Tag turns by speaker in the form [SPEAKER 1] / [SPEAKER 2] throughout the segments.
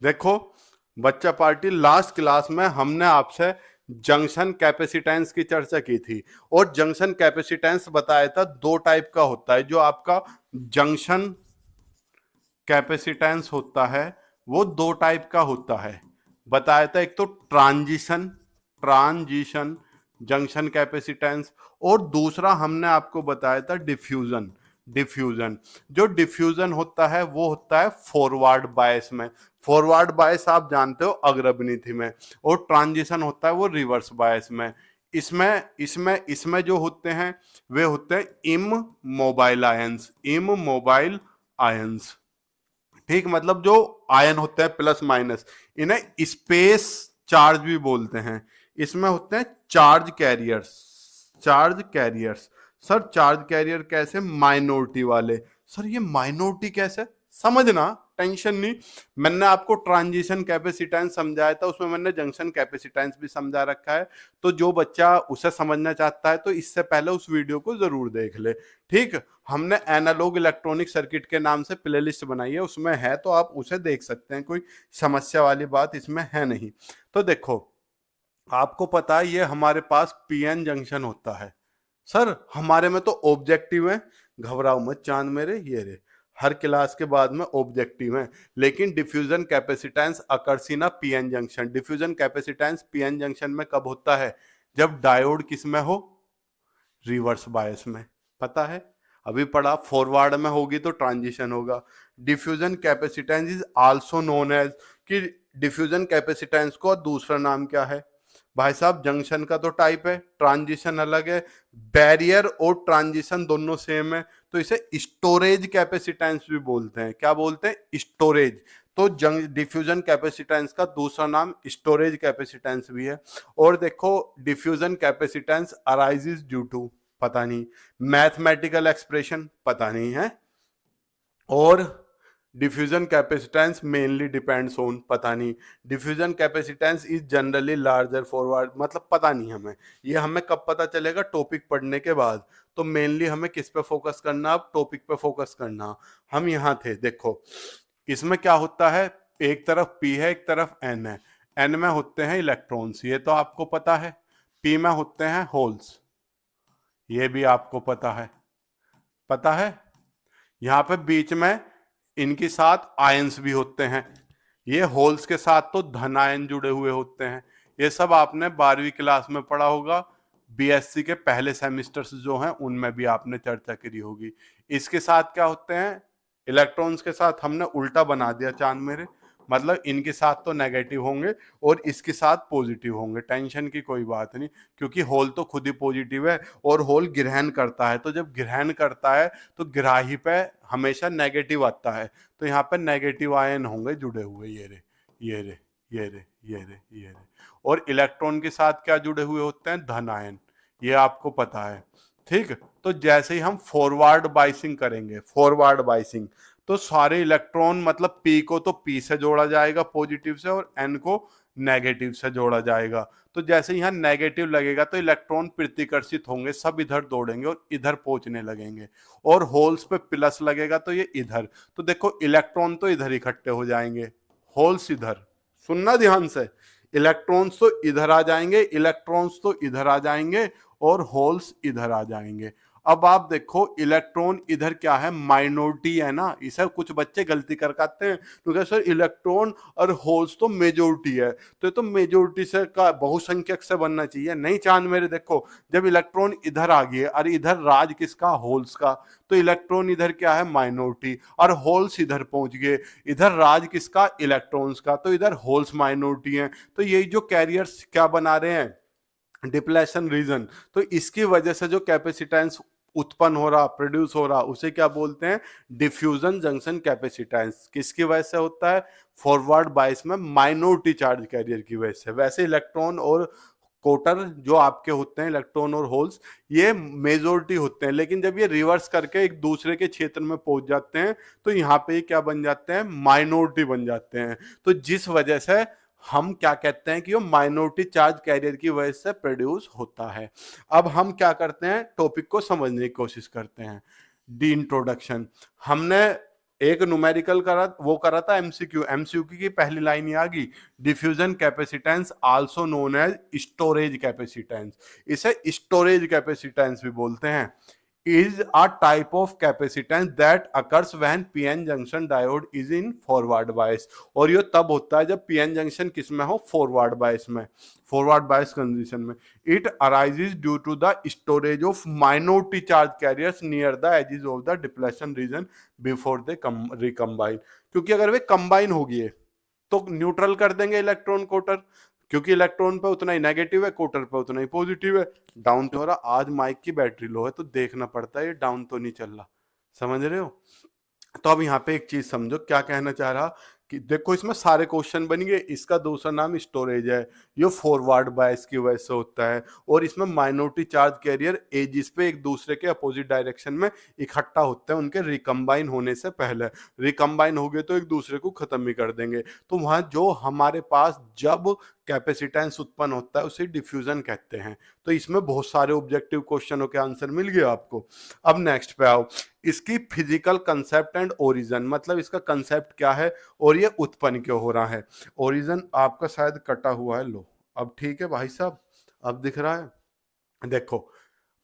[SPEAKER 1] देखो बच्चा party, last class में हमने आपसे जंक्शन कैपेसिटेंस की चर्चा की थी और जंक्शन कैपेसिटेंस बताया था दो टाइप का होता है। जो आपका जंक्शन कैपेसिटेंस होता है वो दो टाइप का होता है, बताया था। एक तो ट्रांजिशन ट्रांजिशन जंक्शन कैपेसिटेंस, और दूसरा हमने आपको बताया था डिफ्यूजन डिफ्यूजन। जो डिफ्यूजन होता है वो होता है फॉरवर्ड बायस में। फॉरवर्ड बायस आप जानते हो अग्रभूमि में, और ट्रांजिशन होता है वो रिवर्स बायस में। इसमें इसमें इसमें जो होते हैं वे होते हैं इममोबाइल आयंस, इममोबाइल आयंस। ठीक, मतलब जो आयन होते हैं प्लस माइनस, इन्हें स्पेस चार्ज भी बोलते हैं। इसमें होते हैं charge carriers, charge carriers. Sir charge carrier कैसे? माइनॉरिटी वाले। सर ये माइनॉरिटी कैसे? समझना, टेंशन नहीं। मैंने आपको ट्रांजिशन कैपेसिटेंस समझाया था, उसमें मैंने जंक्शन कैपेसिटेंस भी समझा रखा है। तो जो बच्चा उसे समझना चाहता है तो इससे पहले उस वीडियो को जरूर देख ले। ठीक, हमने एनालॉग इलेक्ट्रॉनिक सर्किट के नाम से प्लेलिस्ट बनाई है, उसमें है तो आप उसे देख सकते हैं, कोई समस्या वाली बात इसमें है नहीं। तो देखो, आपको पता है ये हमारे पास पीएन जंक्शन होता है। सर हमारे में तो ऑब्जेक्टिव है, घबराओ मत चांद मेरे, ये रे हर क्लास के बाद में ऑब्जेक्टिव है। लेकिन diffusion capacitance occurs in PN junction. Diffusion capacitance PN junction में कब होता है? जब डायोड किस में हो? रिवर्स बायस में। पता है, अभी पढ़ा। फॉरवर्ड में होगी तो ट्रांजिशन होगा। Diffusion capacitance is also known as, कि डिफ्यूजन कैपेसिटेंस को दूसरा नाम क्या है? भाई साहब जंक्शन का तो टाइप है, ट्रांजिशन अलग है। बैरियर और ट्रांजिशन दोनों सेम है, तो इसे स्टोरेज कैपेसिटेंस भी बोलते हैं। क्या बोलते हैं? स्टोरेज। तो डिफ्यूजन कैपेसिटेंस का दूसरा नाम स्टोरेज कैपेसिटेंस भी है। और देखो, diffusion capacitance arises due to, पता नहीं। मैथमेटिकल एक्सप्रेशन, पता नहीं है। और diffusion capacitance mainly depends on, पता नहीं। Diffusion capacitance is generally larger forward, मतलब पता नहीं हमें। ये हमें कब पता चलेगा? टॉपिक पढ़ने के बाद। तो मेनली हमें किस पे फोकस करना? अब टॉपिक पे फोकस करना। हम यहाँ थे, देखो इसमें क्या होता है, एक तरफ P है एक तरफ N है। N में होते हैं इलेक्ट्रॉन्स, ये तो आपको पता है। P में होते हैं होल्स, ये भी आपको पता है। पता है, यहाँ पे बीच में इनके साथ आयंस भी होते हैं। ये होल्स के साथ तो धन आयन जुड़े हुए होते हैं। ये सब आपने 12वीं क्लास में पढ़ा होगा। बीएससी के पहले सेमिस्टर्स जो हैं उनमें भी आपने चर्चा करी होगी। इसके साथ क्या होते हैं? इलेक्ट्रॉन्स के साथ हमने उल्टा बना दिया चांद मेरे, मतलब इनके साथ तो नेगेटिव होंगे और इसके साथ पॉजिटिव होंगे। टेंशन की कोई बात नहीं, क्योंकि होल तो खुद ही पॉजिटिव है और होल ग्रहण करता है। तो जब ग्रहण करता है तो ग्राही पे हमेशा नेगेटिव आता है, तो यहाँ पे नेगेटिव आयन होंगे जुड़े हुए। ये रे ये रे ये रे ये रे ये रे। और इलेक्ट्रॉन के साथ क्या जुड़े हुए होते हैं? धन आयन, ये आपको पता है। ठीक, तो जैसे ही हम फॉरवर्ड बाइसिंग करेंगे, फॉरवर्ड बाइसिंग, तो सारे इलेक्ट्रॉन, मतलब P को तो P से जोड़ा जाएगा पॉजिटिव से, और N को नेगेटिव से जोड़ा जाएगा। तो जैसे यहाँ नेगेटिव लगेगा तो इलेक्ट्रॉन प्रतिकर्षित होंगे, सब इधर दौड़ेंगे और इधर पहुंचने लगेंगे। और होल्स पे प्लस लगेगा तो ये इधर। तो देखो इलेक्ट्रॉन तो इधर इकट्ठे हो जाएंगे, होल्स इधर। सुनना ध्यान से, इलेक्ट्रॉन्स तो इधर आ जाएंगे, इलेक्ट्रॉन्स तो इधर आ जाएंगे, और होल्स इधर आ जाएंगे। अब आप देखो इलेक्ट्रॉन इधर क्या है? माइनॉरिटी है ना। इसे कुछ बच्चे गलती कर पाते हैं, क्योंकि सर इलेक्ट्रॉन और होल्स तो मेजोरिटी है, तो ये तो मेजोरिटी से का बहुसंख्यक से बनना चाहिए। नहीं चांद मेरे, देखो जब इलेक्ट्रॉन इधर आ गए, और इधर राज किसका? होल्स का, तो इलेक्ट्रॉन इधर क्या है? माइनॉरिटी, और होल्स इधर पहुंच गए, इधर राज किसका? इलेक्ट्रॉन्स का, तो इधर होल्स माइनॉरिटी है। तो यही जो कैरियर्स क्या बना रहे हैं? Depletion region. तो इसकी वजह से जो कैपेसिटेंस उत्पन्न हो रहा, प्रोड्यूस हो रहा, उसे क्या बोलते हैं? Diffusion junction capacitance. किसकी वजह से होता है? फॉरवर्ड बायस में माइनॉरिटी चार्ज कैरियर की वजह से। वैसे इलेक्ट्रॉन और कोटर जो आपके होते हैं, इलेक्ट्रॉन और होल्स, ये मेजोरिटी होते हैं। लेकिन जब ये रिवर्स करके एक दूसरे के क्षेत्र में पहुंच जाते हैं तो यहाँ पे क्या बन जाते हैं? माइनॉरिटी बन जाते हैं। तो जिस वजह से हम क्या कहते हैं कि वो माइनॉरिटी चार्ज कैरियर की वजह से प्रोड्यूस होता है। अब हम क्या करते हैं? टॉपिक को समझने की कोशिश करते हैं। D introduction. हमने एक न्यूमेरिकल करा, वो करा था एमसीक्यू, एमसीक्यू की पहली लाइन ये आ गई, diffusion capacitance also known as storage capacitance, इसे स्टोरेज कैपेसिटेंस भी बोलते हैं, is a type of capacitance that occurs when pn junction diode is in forward bias। और ये तब होता है जब pn junction किस में हो, फॉरवर्ड बायस में, फॉरवर्ड बायस कंडीशन में। it arises due to the storage of minority charge carriers near the edges of the depletion region before they recombine। क्योंकि अगर वे कंबाइन होगी तो न्यूट्रल कर देंगे इलेक्ट्रॉन कोटर, क्योंकि इलेक्ट्रॉन पे उतना ही नेगेटिव है, कोटर पे उतना ही पॉजिटिव है। डाउन तो हो रहा, आज माइक की बैटरी लो है तो देखना पड़ता है ये डाउन तो नहीं चल रहा, समझ रहे हो। तो अब यहाँ पे एक चीज समझो क्या कहना चाह रहा, कि देखो इसमें सारे क्वेश्चन बनेंगे, इसका दूसरा नाम स्टोरेज है, ये फॉरवर्ड बायस की वजह से होता है, और इसमें माइनॉरिटी चार्ज कैरियर एजिस पे एक दूसरे के अपोजिट डायरेक्शन में इकट्ठा होते हैं उनके रिकम्बाइन होने से पहले, रिकम्बाइन हो गए तो एक दूसरे को खत्म ही कर देंगे। तो वहां जो हमारे पास जब कैपेसिटेंस उत्पन्न होता है उसे डिफ्यूजन कहते हैं। तो इसमें बहुत सारे ऑब्जेक्टिव क्वेश्चनों के आंसर मिल गए आपको। अब नेक्स्ट पे आओ, इसकी फिजिकल कंसेप्ट एंड ओरिजिन, मतलब इसका कंसेप्ट क्या है और ये उत्पन्न क्यों हो रहा है। ओरिजिन आपका शायद कटा हुआ है, लो अब ठीक है भाई साहब, अब दिख रहा है। देखो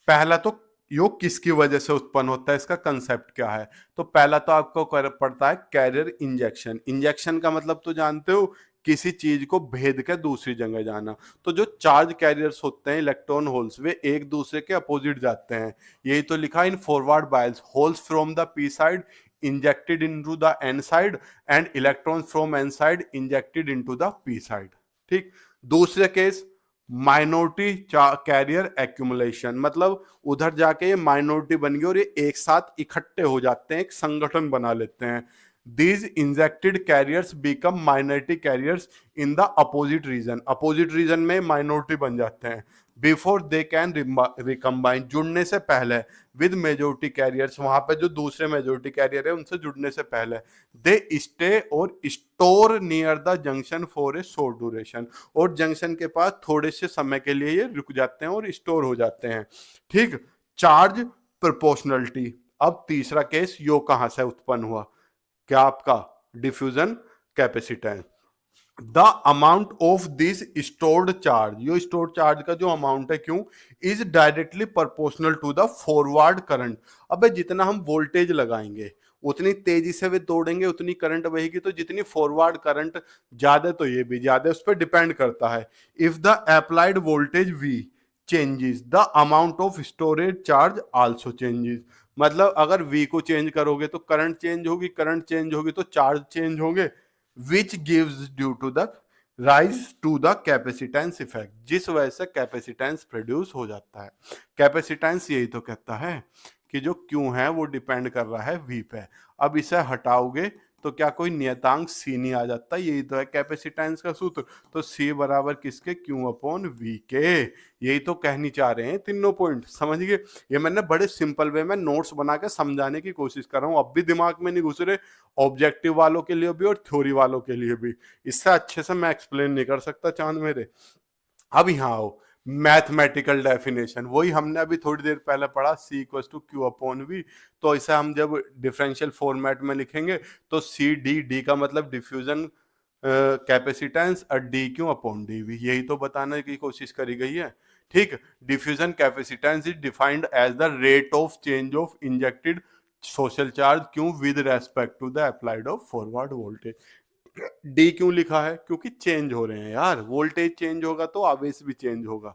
[SPEAKER 1] पहला तो योग किसकी वजह से उत्पन्न होता है, इसका कंसेप्ट क्या है। तो पहला तो आपको पड़ता है कैरियर इंजेक्शन। इंजेक्शन का मतलब तो जानते हो, किसी चीज को भेद के दूसरी जगह जाना। तो जो चार्ज कैरियर्स होते हैं इलेक्ट्रॉन होल्स, वे एक दूसरे के अपोजिट जाते हैं, यही तो लिखा in forward bias, holes from the P side injected into the N side and electron from N side injected into the P side. ठीक। दूसरे केस माइनॉरिटी कैरियर एक्यूमुलेशन, मतलब उधर जाके ये माइनॉरिटी बन गई और ये एक साथ इकट्ठे हो जाते हैं, एक संगठन बना लेते हैं। These injected carriers become minority carriers in the opposite region। opposite region में minority बन जाते हैं। Before they can recombine, जुड़ने से पहले with majority carriers, वहां पे जो दूसरे majority carrier है उनसे जुड़ने से पहले they stay और store near the junction for a short duration। और जंक्शन के पास थोड़े से समय के लिए ये रुक जाते हैं और स्टोर हो जाते हैं। ठीक। Charge proportionality. अब तीसरा केस यो कहां से उत्पन्न हुआ, क्या आपका diffusion capacitance. The amount of this stored charge, यो स्टोर्ड चार्ज का जो अमाउंट है Q, is directly proportional to the forward current. अब जितना हम वोल्टेज लगाएंगे उतनी तेजी से वे दौड़ेंगे, उतनी करंट बहेगी, तो जितनी फॉरवर्ड करंट ज्यादा तो ये भी ज्यादा उस पर डिपेंड करता है। If the applied voltage V changes, the amount of storage charge also changes. मतलब अगर V को चेंज करोगे तो करंट चेंज होगी, करंट चेंज होगी तो चार्ज चेंज होंगे, which gives due to the rise to the capacitance effect, जिस वजह से कैपेसिटेंस प्रोड्यूस हो जाता है। कैपेसिटेंस यही तो कहता है कि जो Q है वो डिपेंड कर रहा है V पे। अब इसे हटाओगे तो क्या कोई नियतांक C नहीं आ जाता, यही तो है कैपेसिटेंस का सूत्र। तो C बराबर किसके, Q अपॉन V के। यही तो कहनी चाह रहे हैं, तीनों पॉइंट समझ गए। ये मैंने बड़े सिंपल वे में नोट्स बना के समझाने की कोशिश कर रहा हूँ, अब भी दिमाग में नहीं घुस रहे, ऑब्जेक्टिव वालों के लिए भी और थ्योरी वालों के लिए भी। इससे अच्छे से मैं एक्सप्लेन नहीं कर सकता चांद मेरे। अब यहाँ आओ, मैथमेटिकल डेफिनेशन, वही हमने अभी थोड़ी देर पहले पढ़ा, C equals to Q upon V। तो इसे हम जब डिफरेंशियल फॉर्मेट में लिखेंगे तो C का मतलब डिफ्यूजन कैपेसिटेंस और DQ अपॉन DV, यही तो बताने की कोशिश करी गई है। ठीक। Diffusion capacitance is defined as the rate of change of injected social charge Q with respect to the applied of forward voltage. D Q लिखा है, क्योंकि चेंज हो रहे हैं यार, वोल्टेज चेंज होगा तो आवेश भी चेंज होगा।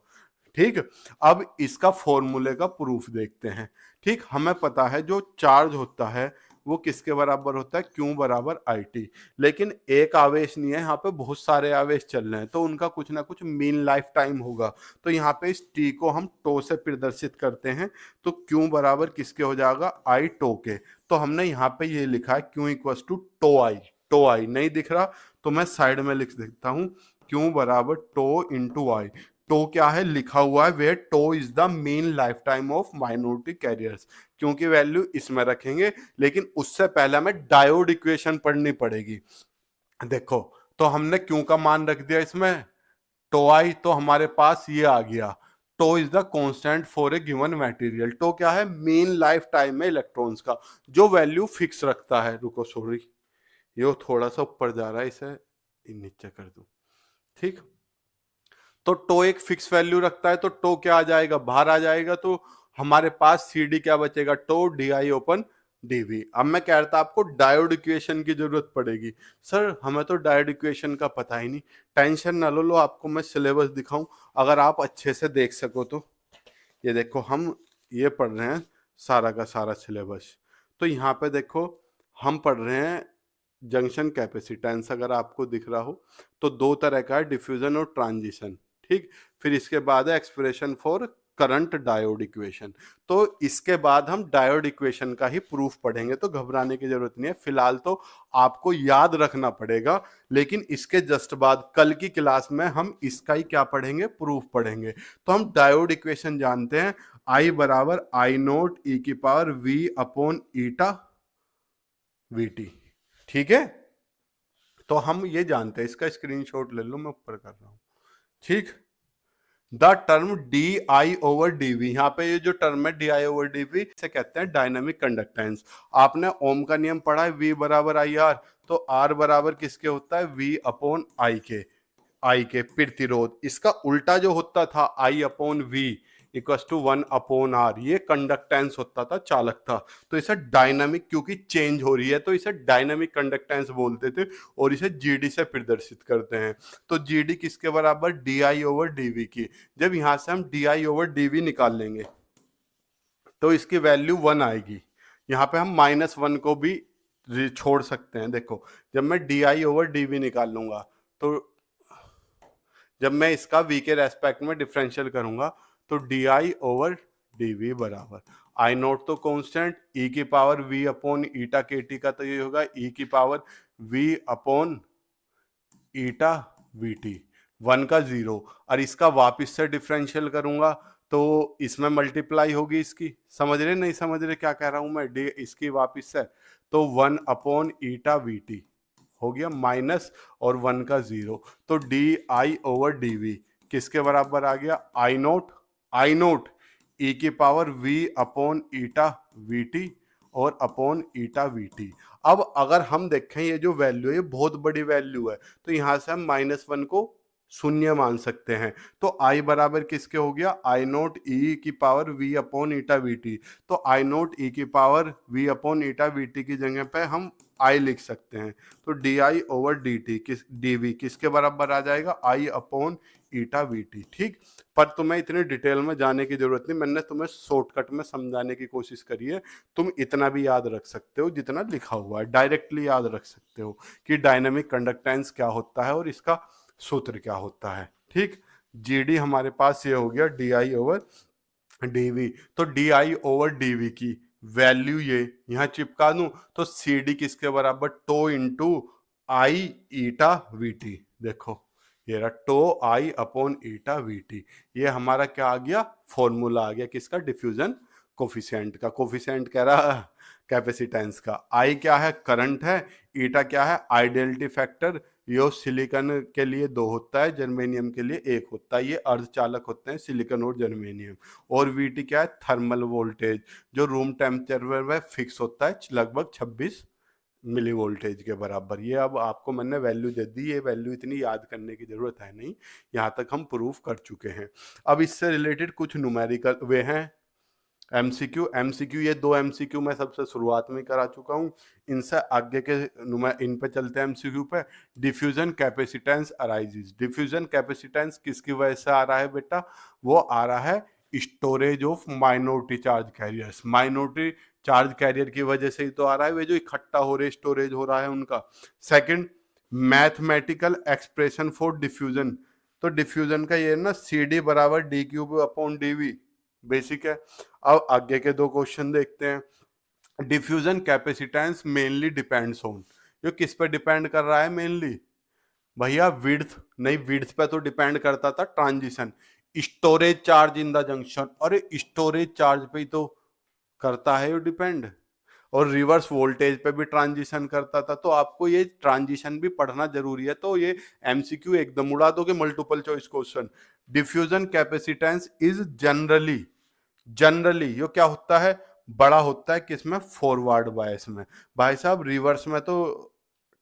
[SPEAKER 1] ठीक। अब इसका फॉर्मूले का प्रूफ देखते हैं। ठीक। हमें पता है जो चार्ज होता है वो किसके बराबर होता है, Q बराबर IT। लेकिन एक आवेश नहीं है, यहाँ पे बहुत सारे आवेश चल रहे हैं, तो उनका कुछ ना कुछ मीन लाइफ टाइम होगा। तो यहाँ पे इस T को हम टो से प्रदर्शित करते हैं, तो Q बराबर किसके हो जाएगा, I टो के। तो हमने यहाँ पे ये लिखा है Q इक्वल्स टू टो आई। टो आई नहीं दिख रहा तो मैं साइड में लिख देता हूं, Q बराबर टो इंटू आई। टो क्या है, लिखा हुआ है where tau is the mean life time of minority carriers. क्योंकि वैल्यू इसमें रखेंगे, लेकिन उससे पहले हमें डायोड इक्वेशन पढ़नी पड़ेगी। देखो तो हमने Q का मान रख दिया इसमें टो आई, तो हमारे पास ये आ गया, tau is the constant for a given material. Tau क्या है? मीन लाइफ टाइम है इलेक्ट्रॉन्स का, जो वैल्यू फिक्स रखता है। रुको सॉरी, ये थोड़ा सा ऊपर जा रहा है, इसे नीचे कर दूं। ठीक, तो टो एक फिक्स वैल्यू रखता है, तो टो क्या आ जाएगा? बाहर आ जाएगा। तो हमारे पास सी डी क्या बचेगा? Tau D I upon DV. अब मैं कह रहा था आपको डायोड इक्वेशन की जरूरत पड़ेगी। सर हमें तो डायोड इक्वेशन का पता ही नहीं। टेंशन ना लो, आपको मैं सिलेबस दिखाऊं, अगर आप अच्छे से देख सको तो। ये देखो, हम ये पढ़ रहे हैं सारा का सारा सिलेबस। तो यहाँ पे देखो, हम पढ़ रहे हैं जंक्शन कैपेसिटेंस। अगर आपको दिख रहा हो तो दो तरह का है, डिफ्यूजन और ट्रांजिशन। ठीक, फिर इसके बाद है expression for current diode equation. तो इसके बाद हम डायोड इक्वेशन का ही प्रूफ पढ़ेंगे, तो घबराने की जरूरत नहीं है। फिलहाल तो आपको याद रखना पड़ेगा, लेकिन इसके जस्ट बाद कल की क्लास में हम इसका ही क्या पढ़ेंगे? प्रूफ पढ़ेंगे। तो हम डायोड इक्वेशन जानते हैं, आई बराबर आई नोट ई की power V upon eta V T. ठीक है, तो हम ये जानते हैं, इसका स्क्रीनशॉट ले लो, मैं ऊपर कर रहा हूं। ठीक, the term D I over D V, यहाँ पे ये जो टर्म है D I over D V, इसे कहते हैं डायनामिक कंडक्टेंस। आपने ओम का नियम पढ़ा है, वी बराबर आई आर, तो आर बराबर किसके होता है? वी अपॉन आई के। आई के प्रतिरोध, इसका उल्टा जो होता था I upon V equals to 1 upon R, ये कंडक्टेंस होता था, चालकता। तो इसे डायनामिक, क्योंकि चेंज हो रही है तो इसे डायनामिक कंडक्टेंस बोलते थे, और इसे जीडी से प्रदर्शित करते हैं। तो जीडी किसके बराबर? डी आई ओवर डीवी की। जब यहां से हम डी आई ओवर डीवी निकाल लेंगे तो इसकी वैल्यू 1 आएगी। यहाँ पे हम -1 को भी छोड़ सकते हैं। देखो, जब मैं डी आई ओवर डीवी निकाल लूंगा, तो जब मैं इसका v के रेस्पेक्ट में डिफरेंशियल करूंगा, तो D I over D V बराबर आई नोट तो कांस्टेंट, e की पावर v अपॉन ईटा के टी का, तो ये होगा e की power v upon eta V T, 1 का 0। और इसका वापिस से डिफरेंशियल करूंगा तो इसमें मल्टीप्लाई होगी इसकी। समझ रहे नहीं समझ रहे क्या कह रहा हूं मैं? डी इसकी वापिस से, तो 1 अपॉन ईटा वी टी हो गया माइनस, और 1 का 0। तो D I over D V किसके बराबर आ गया? आई नोट ई की power v upon eta V T और अपॉन ईटा वी टी। अब अगर हम देखें ये जो वैल्यू है, ये बहुत बड़ी वैल्यू है, तो यहां से हम -1 को शून्य मान सकते हैं। तो I बराबर किसके हो गया? आई नोट ई की power v upon eta V T. तो आई नोट ई की power v upon eta V T की जगह पे हम I लिख सकते हैं। तो D I over D T D V किसके बराबर आ जाएगा? I upon eta V T. ठीक, पर तुम्हें इतनी डिटेल में जाने की जरूरत नहीं, मैंने तुम्हें शॉर्टकट में समझाने की कोशिश करी है। तुम इतना भी याद रख सकते हो जितना लिखा हुआ है, डायरेक्टली याद रख सकते हो कि डायनामिक कंडक्टेंस क्या होता है और इसका सूत्र क्या होता है। ठीक, जीडी हमारे पास ये हो गया डी आई ओवर डीवी। तो डी आई ओवर डीवी की वैल्यू ये यहां चिपका दूं, तो सी डी किसके बराबर? Tau into I eta V T. देखो ये रहा tau I upon eta V T. ये हमारा क्या आ गया? फॉर्मूला आ गया किसका? डिफ्यूजन कोफिशिएंट का। कोफिशिएंट कह रहा कैपेसिटेंस का। आई क्या है? करंट है। ईटा क्या है? Ideality factor. यो सिलिकॉन के लिए 2 होता है, जर्मेनियम के लिए 1 होता है। ये अर्धचालक होते हैं सिलिकॉन और जर्मेनियम। और वीटी क्या है? थर्मल वोल्टेज, जो रूम टेम्परेचर में फिक्स होता है, लगभग 26 मिली वोल्टेज के बराबर। ये अब आपको मैंने वैल्यू दे दी, ये वैल्यू इतनी याद करने की जरूरत है नहीं, यहाँ तक हम प्रूफ कर चुके हैं। अब इससे रिलेटेड कुछ न्यूमेरिकल वे हैं, एमसीक्यू। ये 2 एमसीक्यू मैं सबसे शुरुआत में करा चुका हूँ, इनसे आगे के इन पे चलते हैं एमसीक्यू पे। Diffusion capacitance arises. Diffusion capacitance किसकी वजह से आ रहा है बेटा? वो आ रहा है storage of minority charge carriers. Minority charge carrier की वजह से ही तो आ रहा है, वे जो इकट्ठा हो रहे स्टोरेज हो रहा है उनका। Second, mathematical expression for diffusion. तो डिफ्यूजन का ये ना सी डी बराबर D cube upon D V, basic है। अब आगे के 2 क्वेश्चन देखते हैं। Diffusion capacitance mainly depends on, ये किस पे डिपेंड कर रहा है मेनली? भैया विड्थ नहीं, विड्थ पे तो डिपेंड करता था transition. Storage charge in the junction, अरे स्टोरेज चार्ज पे ही तो करता है ये डिपेंड। और रिवर्स वोल्टेज पे भी ट्रांजिशन करता था। तो आपको ये ट्रांजिशन भी पढ़ना जरूरी है। तो ये एमसीक्यू एकदम उड़ा दोगे, multiple choice question. Diffusion capacitance is generally ये क्या होता है, बड़ा होता है किसमें, फॉरवर्ड बायस में। भाई साहब रिवर्स में तो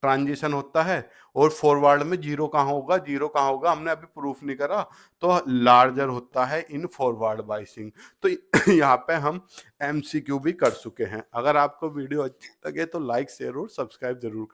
[SPEAKER 1] ट्रांजिशन होता है, और फॉरवर्ड में जीरो कहाँ होगा, जीरो कहाँ होगा, हमने अभी प्रूफ नहीं करा। तो लार्जर होता है इन फॉरवर्ड बाइसिंग। तो यहाँ पे हम एमसीक्यू भी कर चुके हैं। अगर आपको वीडियो अच्छी लगे तो लाइक शेयर और सब्सक्राइब जरूर करें।